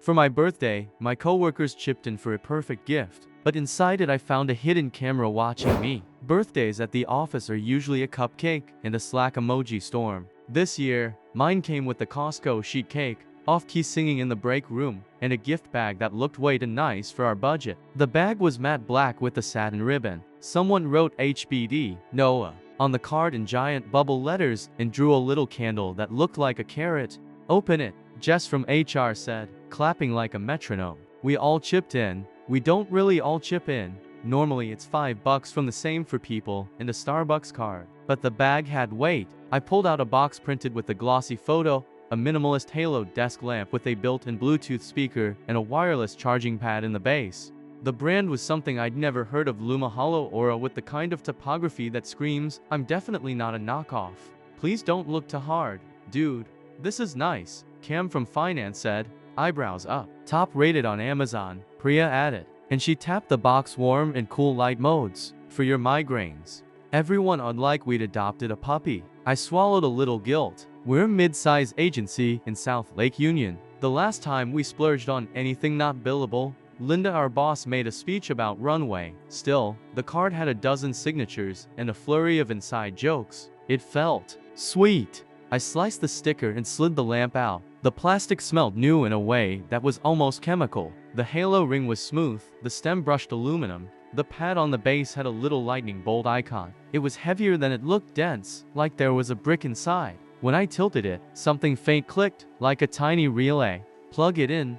For my birthday, my coworkers chipped in for a perfect gift, but inside it I found a hidden camera watching me. Birthdays at the office are usually a cupcake and a Slack emoji storm. This year, mine came with the Costco sheet cake, off-key singing in the break room, and a gift bag that looked way too nice for our budget. The bag was matte black with a satin ribbon. Someone wrote HBD, Noah, on the card in giant bubble letters and drew a little candle that looked like a carrot. Open it, Jess from HR said, clapping like a metronome. We all chipped in. We don't really all chip in. Normally it's $5 from the same for people and a Starbucks card. But the bag had weight. I pulled out a box printed with a glossy photo, a minimalist halo desk lamp with a built-in Bluetooth speaker and a wireless charging pad in the base. The brand was something I'd never heard of, Luma Hollow Aura, with the kind of typography that screams, I'm definitely not a knockoff. Please don't look too hard, dude. This is nice, Cam from finance said, eyebrows up. Top rated on Amazon, Priya added. And she tapped the box. Warm and cool light modes for your migraines. Everyone on like we'd adopted a puppy. I swallowed a little guilt. We're a mid-size agency in South Lake Union. The last time we splurged on anything not billable, Linda, our boss, made a speech about runway. Still, the card had a dozen signatures and a flurry of inside jokes. It felt sweet. I sliced the sticker and slid the lamp out. The plastic smelled new in a way that was almost chemical. The halo ring was smooth, the stem brushed aluminum. The pad on the base had a little lightning bolt icon. It was heavier than it looked, dense, like there was a brick inside. When I tilted it, something faint clicked, like a tiny relay. Plug it in,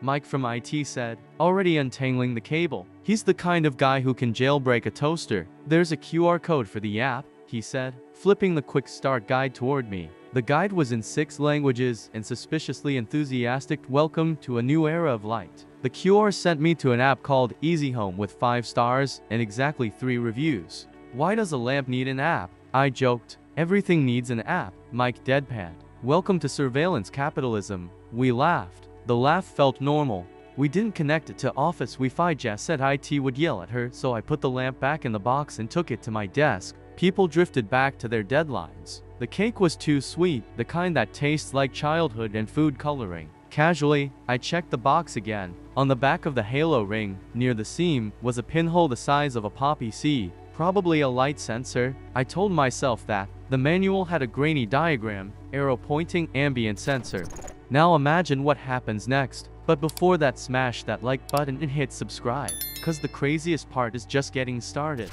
Mike from IT said, already untangling the cable. He's the kind of guy who can jailbreak a toaster. There's a QR code for the app, he said, flipping the quick start guide toward me. The guide was in 6 languages and suspiciously enthusiastic. Welcome to a new era of light. The QR sent me to an app called Easy Home with 5 stars and exactly 3 reviews. Why does a lamp need an app? I joked. Everything needs an app, Mike deadpanned. Welcome to surveillance capitalism. We laughed. The laugh felt normal. We didn't connect it to Office Wi-Fi. Jess said IT would yell at her, so I put the lamp back in the box and took it to my desk. People drifted back to their deadlines. The cake was too sweet, the kind that tastes like childhood and food coloring. Casually, I checked the box again. On the back of the halo ring, near the seam, was a pinhole the size of a poppy seed. Probably a light sensor. I told myself that. The manual had a grainy diagram, arrow pointing, ambient sensor. Now imagine what happens next. But before that, smash that like button and hit subscribe. Cause the craziest part is just getting started.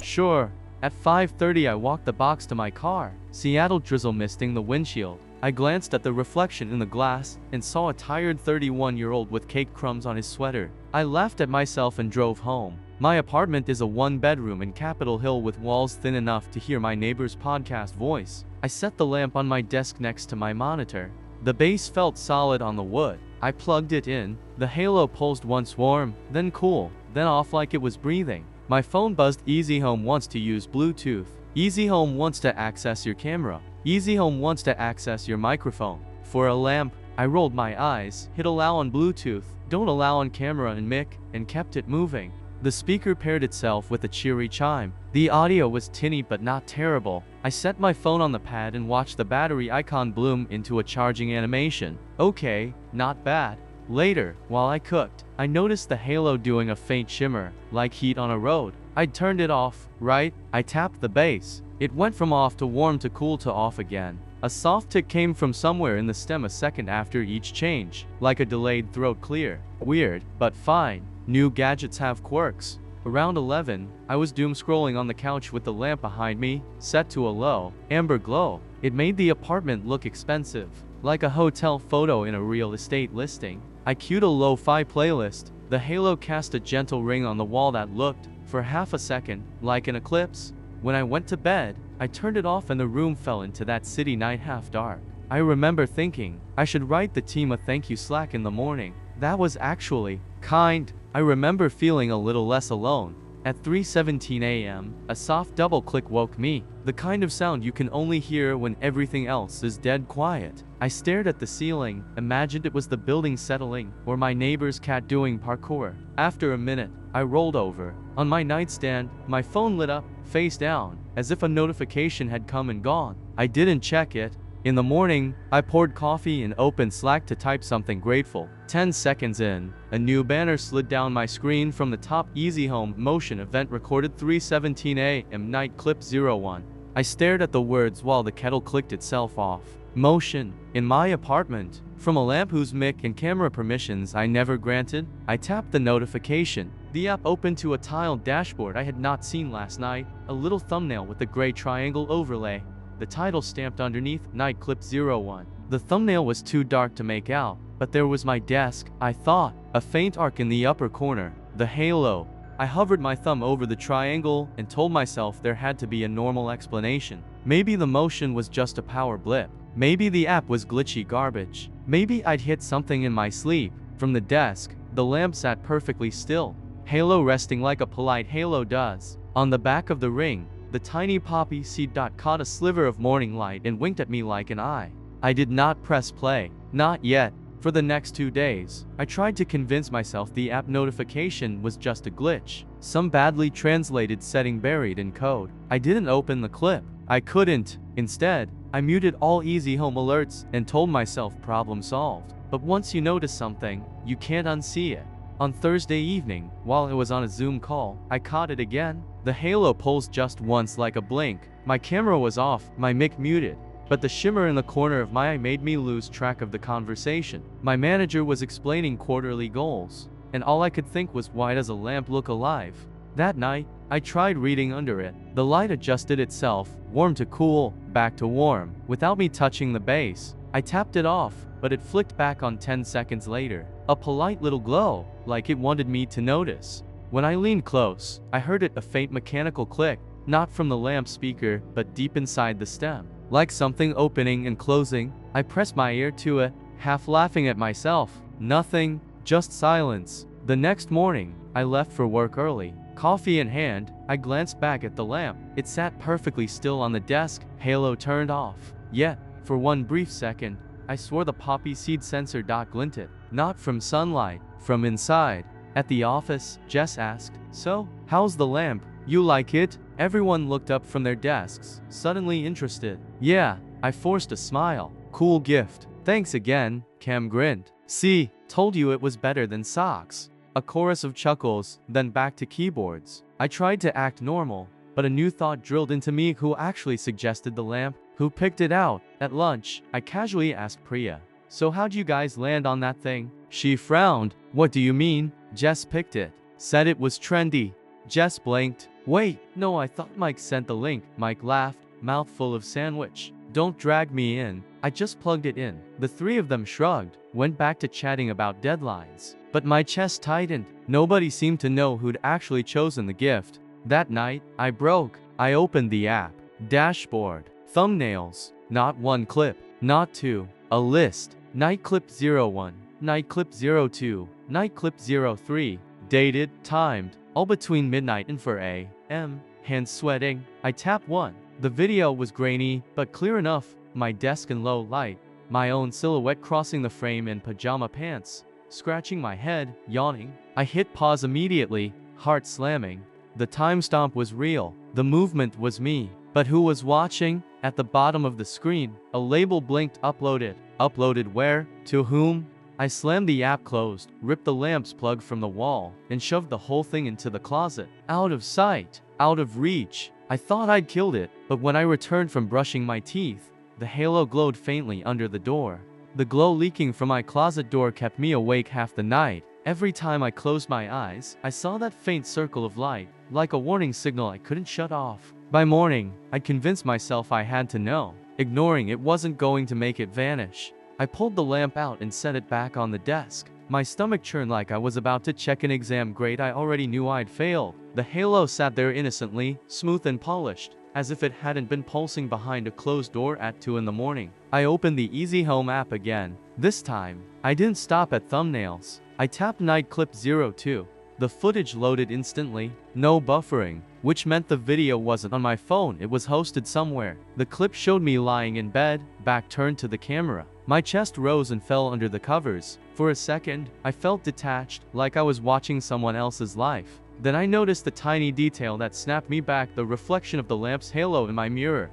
Sure. At 5:30 I walked the box to my car. Seattle drizzle misting the windshield. I glanced at the reflection in the glass and saw a tired 31-year-old with cake crumbs on his sweater. I laughed at myself and drove home. My apartment is a 1-bedroom in Capitol Hill with walls thin enough to hear my neighbor's podcast voice. I set the lamp on my desk next to my monitor. The base felt solid on the wood. I plugged it in. The halo pulsed once warm, then cool, then off like it was breathing. My phone buzzed. Easy Home wants to use Bluetooth. Easy Home wants to access your camera. Easy Home wants to access your microphone. For a lamp, I rolled my eyes, hit allow on Bluetooth, don't allow on camera and mic, and kept it moving. The speaker paired itself with a cheery chime. The audio was tinny but not terrible. I set my phone on the pad and watched the battery icon bloom into a charging animation. Okay, not bad. Later, while I cooked, I noticed the halo doing a faint shimmer, like heat on a road. I'd turned it off, right? I tapped the base. It went from off to warm to cool to off again. A soft tick came from somewhere in the stem a second after each change, like a delayed throat clear. Weird, but fine. New gadgets have quirks. Around 11, I was doom scrolling on the couch with the lamp behind me, set to a low, amber glow. It made the apartment look expensive, like a hotel photo in a real estate listing. I cued a lo-fi playlist. The halo cast a gentle ring on the wall that looked, for half a second, like an eclipse. When I went to bed, I turned it off and the room fell into that city night half dark. I remember thinking, I should write the team a thank you Slack in the morning. That was actually kind. I remember feeling a little less alone. At 3:17 a.m., a soft double click woke me, the kind of sound you can only hear when everything else is dead quiet. I stared at the ceiling, imagined it was the building settling, or my neighbor's cat doing parkour. After a minute, I rolled over. On my nightstand, my phone lit up, face down, as if a notification had come and gone. I didn't check it. In the morning, I poured coffee and opened Slack to type something grateful. 10 seconds in, a new banner slid down my screen from the top. Easy Home Motion Event recorded 3:17 a.m. Night Clip 01. I stared at the words while the kettle clicked itself off. Motion. In my apartment. From a lamp whose mic and camera permissions I never granted. I tapped the notification. The app opened to a tiled dashboard I had not seen last night. A little thumbnail with a gray triangle overlay. The title stamped underneath, Night Clip 01. The thumbnail was too dark to make out, but there was my desk, I thought. A faint arc in the upper corner. The halo. I hovered my thumb over the triangle and told myself there had to be a normal explanation. Maybe the motion was just a power blip. Maybe the app was glitchy garbage. Maybe I'd hit something in my sleep. From the desk, the lamp sat perfectly still. Halo resting like a polite halo does. On the back of the ring, the tiny poppy seed dot caught a sliver of morning light and winked at me like an eye. I did not press play. Not yet. For the next 2 days, I tried to convince myself the app notification was just a glitch. Some badly translated setting buried in code. I didn't open the clip. I couldn't. Instead, I muted all Easy Home alerts and told myself problem solved. But once you notice something, you can't unsee it. On Thursday evening, while I was on a Zoom call, I caught it again. The halo pulsed just once like a blink. My camera was off, my mic muted. But the shimmer in the corner of my eye made me lose track of the conversation. My manager was explaining quarterly goals, and all I could think was, why does a lamp look alive? That night, I tried reading under it. The light adjusted itself, warm to cool, back to warm, without me touching the base. I tapped it off, but it flicked back on 10 seconds later. A polite little glow, like it wanted me to notice. When I leaned close, I heard a faint mechanical click, not from the lamp speaker, but deep inside the stem. Like something opening and closing. I pressed my ear to it, half laughing at myself. Nothing, just silence. The next morning, I left for work early. Coffee in hand, I glanced back at the lamp. It sat perfectly still on the desk, halo turned off. Yet, for one brief second, I swore the poppy seed sensor dot glinted. Not from sunlight, from inside. At the office, Jess asked, "So, how's the lamp? You like it?" Everyone looked up from their desks, suddenly interested. "Yeah," I forced a smile. "Cool gift. Thanks again," Cam grinned. "See, told you it was better than socks." A chorus of chuckles, then back to keyboards. I tried to act normal, but a new thought drilled into me. Who actually suggested the lamp? Who picked it out? At lunch, I casually asked Priya, "So how'd you guys land on that thing?" She frowned. "What do you mean?" "Jess picked it. Said it was trendy." Jess blinked. "Wait, no, I thought Mike sent the link." Mike laughed, mouth full of sandwich. "Don't drag me in. I just plugged it in." The three of them shrugged, went back to chatting about deadlines. But my chest tightened. Nobody seemed to know who'd actually chosen the gift. That night, I broke. I opened the app. Dashboard. Thumbnails. Not one clip. Not two. A list. Night Clip 01. Night Clip 02. Night Clip 03. Dated, timed, all between midnight and 4 a.m. Hands sweating. I tapped one. The video was grainy, but clear enough. My desk in low light. My own silhouette crossing the frame in pajama pants. Scratching my head, yawning. I hit pause immediately, heart slamming. The timestamp was real. The movement was me. But who was watching? At the bottom of the screen, a label blinked. Uploaded. Uploaded where? To whom? I slammed the app closed, ripped the lamp's plug from the wall, and shoved the whole thing into the closet. Out of sight. Out of reach. I thought I'd killed it, but when I returned from brushing my teeth, the halo glowed faintly under the door. The glow leaking from my closet door kept me awake half the night. Every time I closed my eyes, I saw that faint circle of light, like a warning signal I couldn't shut off. By morning, I'd convinced myself I had to know. Ignoring it wasn't going to make it vanish. I pulled the lamp out and set it back on the desk. My stomach churned like I was about to check an exam grade I already knew I'd failed. The halo sat there innocently, smooth and polished, as if it hadn't been pulsing behind a closed door at 2 in the morning. I opened the Easy Home app again. This time, I didn't stop at thumbnails. I tapped Night Clip 02. The footage loaded instantly. No buffering, which meant the video wasn't on my phone, it was hosted somewhere. The clip showed me lying in bed, back turned to the camera. My chest rose and fell under the covers. For a second, I felt detached, like I was watching someone else's life. Then I noticed the tiny detail that snapped me back, the reflection of the lamp's halo in my mirror.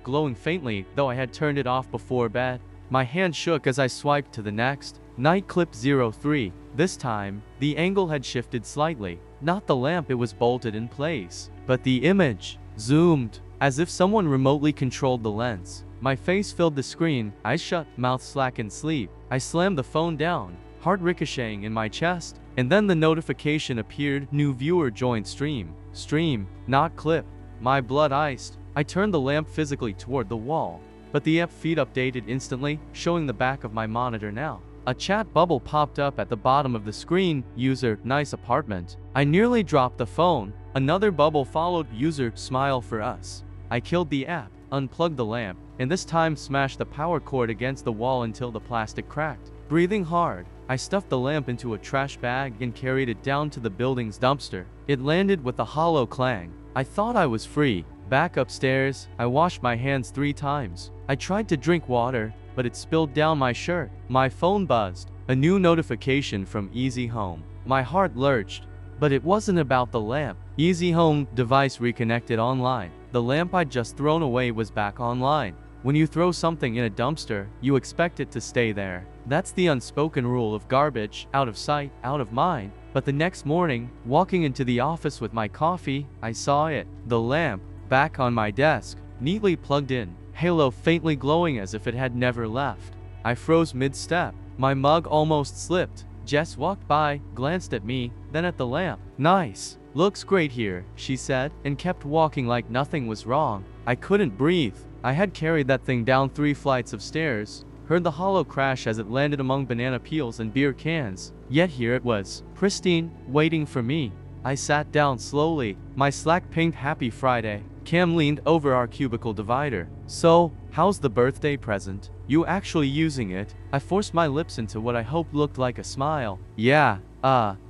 glowing faintly, though I had turned it off before bed. My hand shook as I swiped to the next. Night clip 03. This time, the angle had shifted slightly. Not the lamp, it was bolted in place, but the image zoomed, as if someone remotely controlled the lens. My face filled the screen, eyes shut, mouth slack in sleep. I slammed the phone down, heart ricocheting in my chest, and then the notification appeared, new viewer joined stream. Stream, not clip. My blood iced. I turned the lamp physically toward the wall, but the app feed updated instantly, showing the back of my monitor now. A chat bubble popped up at the bottom of the screen, user, nice apartment. I nearly dropped the phone. Another bubble followed, user, smile for us. I killed the app, unplugged the lamp, and this time smashed the power cord against the wall until the plastic cracked. Breathing hard, I stuffed the lamp into a trash bag and carried it down to the building's dumpster. It landed with a hollow clang. I thought I was free. Back upstairs, I washed my hands 3 times. I tried to drink water, but it spilled down my shirt. My phone buzzed. A new notification from Easy Home. My heart lurched. But it wasn't about the lamp. Easy Home, device reconnected online. The lamp I'd just thrown away was back online. When you throw something in a dumpster, you expect it to stay there. That's the unspoken rule of garbage, out of sight, out of mind. But the next morning, walking into the office with my coffee, I saw it. The lamp, back on my desk, neatly plugged in, halo faintly glowing as if it had never left. I froze mid-step. My mug almost slipped. Jess walked by, glanced at me, then at the lamp. Nice. Looks great here, she said, and kept walking like nothing was wrong. I couldn't breathe. I had carried that thing down 3 flights of stairs, heard the hollow crash as it landed among banana peels and beer cans. Yet here it was, pristine, waiting for me. I sat down slowly, my Slack pinged Happy Friday. Cam leaned over our cubicle divider. So, how's the birthday present? You actually using it? I forced my lips into what I hoped looked like a smile. Yeah,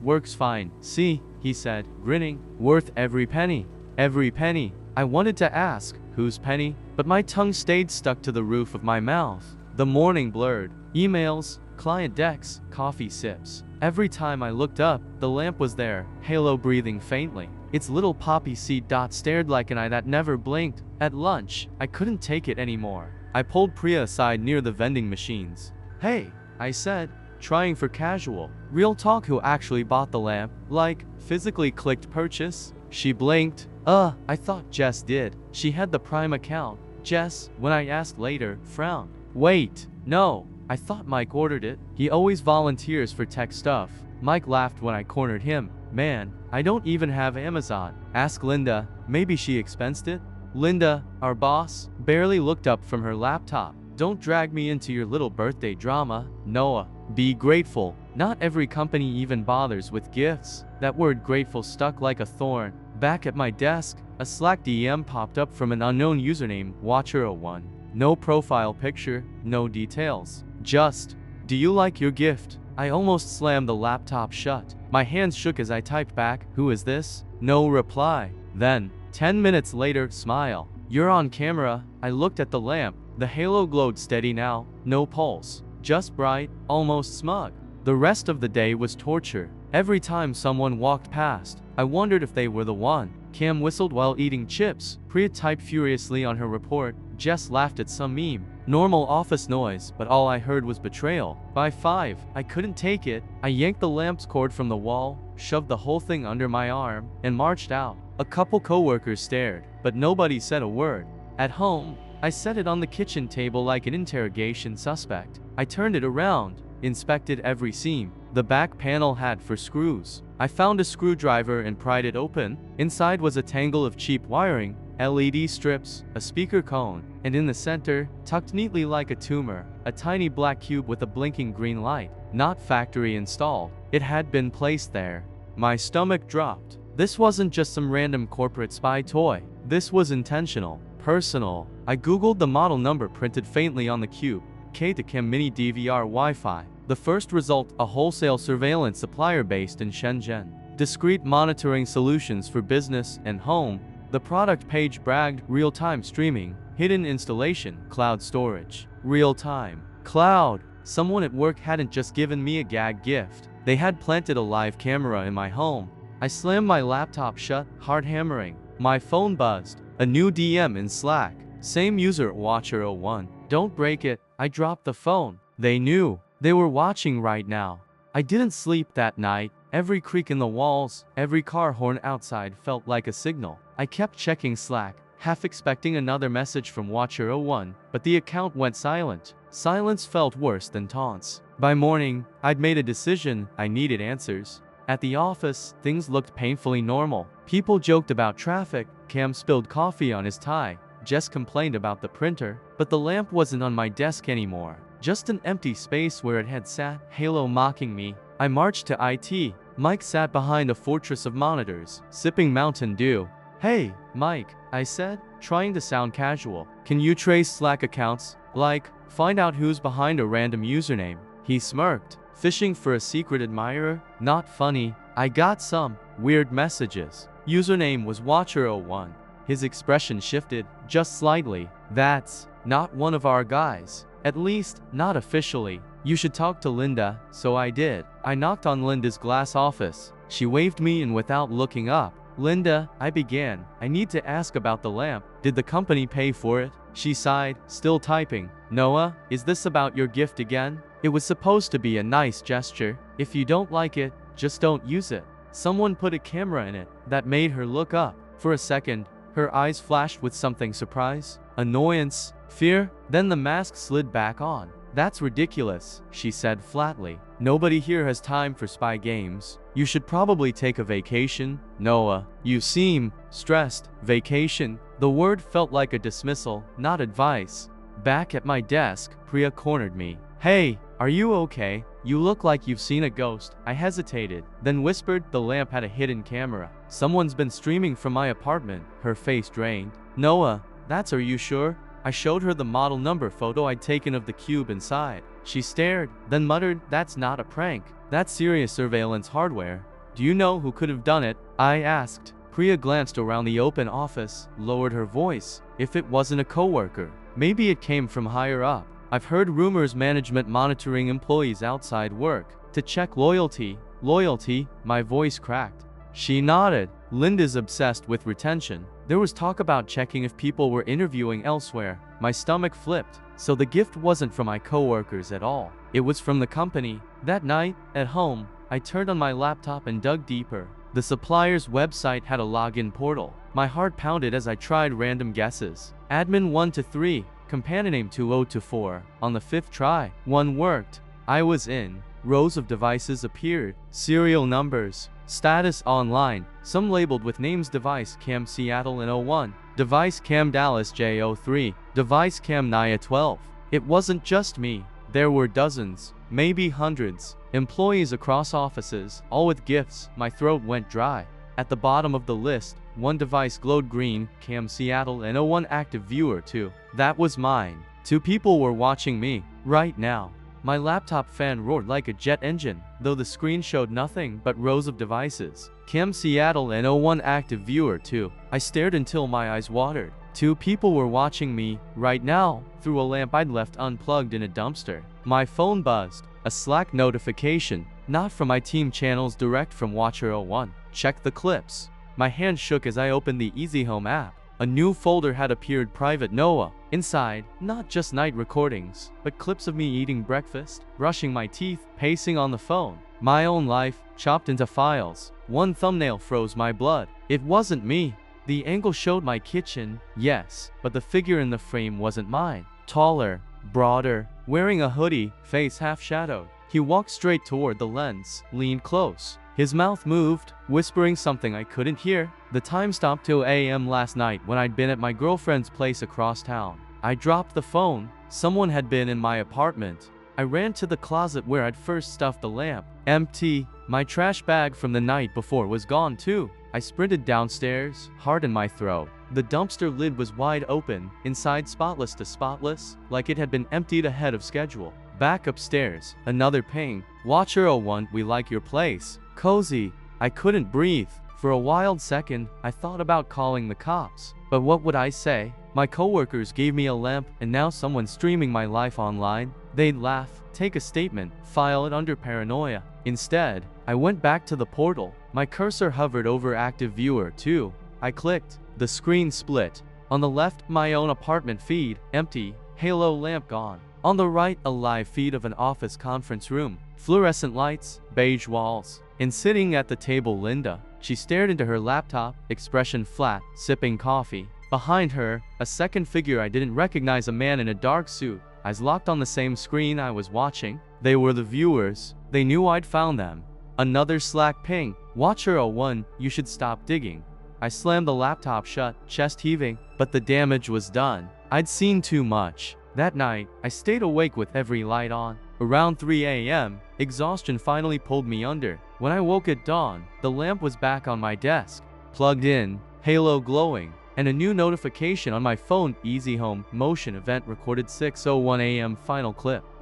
works fine. See, he said, grinning. Worth every penny. Every penny. I wanted to ask, whose penny? But my tongue stayed stuck to the roof of my mouth. The morning blurred. Emails, client decks, coffee sips. Every time I looked up, the lamp was there, halo breathing faintly. Its little poppy seed dot stared like an eye that never blinked. At lunch, I couldn't take it anymore. I pulled Priya aside near the vending machines. Hey, I said, trying for casual. Real talk, who actually bought the lamp? Like, physically clicked purchase? She blinked. I thought Jess did. She had the Prime account. Jess, when I asked later, frowned. Wait, no. I thought Mike ordered it. He always volunteers for tech stuff. Mike laughed when I cornered him. Man, I don't even have Amazon. Ask Linda. Maybe she expensed it? Linda, our boss, barely looked up from her laptop. Don't drag me into your little birthday drama. Noah, be grateful. Not every company even bothers with gifts. That word grateful stuck like a thorn. Back at my desk, a Slack DM popped up from an unknown username, Watcher01. No profile picture, no details. Just, do you like your gift? I almost slammed the laptop shut. My hands shook as I typed back, who is this? No reply. Then, 10 minutes later, smile. You're on camera. I looked at the lamp. The halo glowed steady now, no pulse. Just bright, almost smug. The rest of the day was torture. Every time someone walked past, I wondered if they were the one. Cam whistled while eating chips. Priya typed furiously on her report. Jess laughed at some meme. Normal office noise, but all I heard was betrayal. By 5, I couldn't take it. I yanked the lamp's cord from the wall, shoved the whole thing under my arm, and marched out. A couple coworkers stared, but nobody said a word. At home, I set it on the kitchen table like an interrogation suspect. I turned it around, inspected every seam. The back panel had 4 screws. I found a screwdriver and pried it open. Inside was a tangle of cheap wiring, LED strips, a speaker cone, and in the center, tucked neatly like a tumor, a tiny black cube with a blinking green light. Not factory installed. It had been placed there. My stomach dropped. This wasn't just some random corporate spy toy. This was intentional, personal. I googled the model number printed faintly on the cube. K2Cam Mini DVR Wi-Fi. The first result, a wholesale surveillance supplier based in Shenzhen. Discrete monitoring solutions for business and home. The product page bragged real-time streaming, hidden installation, cloud storage. Real-time. Cloud. Someone at work hadn't just given me a gag gift. They had planted a live camera in my home. I slammed my laptop shut, hard hammering. My phone buzzed. A new DM in Slack. Same user Watcher01. Don't break it. I dropped the phone. They knew. They were watching right now. I didn't sleep that night. Every creak in the walls, every car horn outside felt like a signal. I kept checking Slack, half expecting another message from Watcher01, but the account went silent. Silence felt worse than taunts. By morning, I'd made a decision. I needed answers. At the office, things looked painfully normal. People joked about traffic. Cam spilled coffee on his tie. Jess complained about the printer, but the lamp wasn't on my desk anymore. Just an empty space where it had sat, Halo mocking me. I marched to IT. Mike sat behind a fortress of monitors, sipping Mountain Dew. "Hey, Mike," I said, trying to sound casual. "Can you trace Slack accounts? Like, find out who's behind a random username?" He smirked. "Fishing for a secret admirer? Not funny." I got some weird messages. Username was Watcher01. His expression shifted, just slightly. "That's not one of our guys. At least, not officially. You should talk to Linda." So I did. I knocked on Linda's glass office. She waved me in without looking up. "Linda," I began, "I need to ask about the lamp. Did the company pay for it?" She sighed, still typing. "Noah, is this about your gift again? It was supposed to be a nice gesture. If you don't like it, just don't use it." Someone put a camera in it. That made her look up. For a second, her eyes flashed with something: surprise, annoyance, fear. Then the mask slid back on. "That's ridiculous," she said flatly. "Nobody here has time for spy games. You should probably take a vacation." "Noah, you seem stressed." "Vacation?" The word felt like a dismissal, not advice. Back at my desk, Priya cornered me. "Hey, are you okay? You look like you've seen a ghost." I hesitated, then whispered. The lamp had a hidden camera. "Someone's been streaming from my apartment." Her face drained. "Noah, are you sure?" I showed her the model number photo I'd taken of the cube inside. She stared, then muttered, "That's not a prank. That's serious surveillance hardware." "Do you know who could have done it?" I asked. Priya glanced around the open office, lowered her voice. "If it wasn't a coworker, maybe it came from higher up. I've heard rumors management monitoring employees outside work to check loyalty." "Loyalty?" My voice cracked. She nodded. "Linda's obsessed with retention. There was talk about checking if people were interviewing elsewhere." My stomach flipped. So the gift wasn't from my coworkers at all. It was from the company. That night, at home, I turned on my laptop and dug deeper. The supplier's website had a login portal. My heart pounded as I tried random guesses. Admin 1 to 3, companion name 20 to 4. On the 5th try, one worked. I was in. Rows of devices appeared. Serial numbers. Status online. Some labeled with names: device cam Seattle in 01, device cam Dallas J03, device cam Naya 12. It wasn't just me. There were dozens, maybe hundreds. Employees across offices, all with gifts. My throat went dry. At the bottom of the list, one device glowed green: cam Seattle and 01 active viewer 2. That was mine. 2 people were watching me right now. My laptop fan roared like a jet engine, though the screen showed nothing but rows of devices. Cam Seattle and 01 active viewer 2. I stared until my eyes watered. 2 people were watching me right now through a lamp I'd left unplugged in a dumpster. My phone buzzed. A Slack notification, not from my team channels, direct from Watcher01. Check the clips. My hand shook as I opened the Easy Home app. A new folder had appeared: Private Noah. Inside, not just night recordings, but clips of me eating breakfast, brushing my teeth, pacing on the phone. My own life, chopped into files. One thumbnail froze my blood. It wasn't me. The angle showed my kitchen, yes, but the figure in the frame wasn't mine. Taller, broader, wearing a hoodie, face half shadowed. He walked straight toward the lens, leaned close. His mouth moved, whispering something I couldn't hear. The time stopped till AM last night when I'd been at my girlfriend's place across town. I dropped the phone. Someone had been in my apartment. I ran to the closet where I'd first stuffed the lamp. Empty. My trash bag from the night before was gone too. I sprinted downstairs, heart in my throat. The dumpster lid was wide open, inside spotless to spotless, like it had been emptied ahead of schedule. Back upstairs, another ping. Watcher01, we like your place. Cozy. I couldn't breathe. For a wild second, I thought about calling the cops. But what would I say? My coworkers gave me a lamp, and now someone's streaming my life online. They'd laugh, take a statement, file it under paranoia. Instead, I went back to the portal. My cursor hovered over active viewer 2. I clicked. The screen split. On the left, my own apartment feed, empty, halo lamp gone. On the right, a live feed of an office conference room, fluorescent lights, beige walls. And sitting at the table, Linda. She stared into her laptop, expression flat, sipping coffee. Behind her, a second figure I didn't recognize, a man in a dark suit, eyes locked on the same screen I was watching. They were the viewers. They knew I'd found them. Another Slack ping. Watcher 01, you should stop digging. I slammed the laptop shut, chest heaving, but the damage was done. I'd seen too much. That night, I stayed awake with every light on. Around 3 a.m., exhaustion finally pulled me under. When I woke at dawn, the lamp was back on my desk, plugged in, halo glowing, and a new notification on my phone. Easy Home Motion Event recorded 6:01 a.m. Final clip.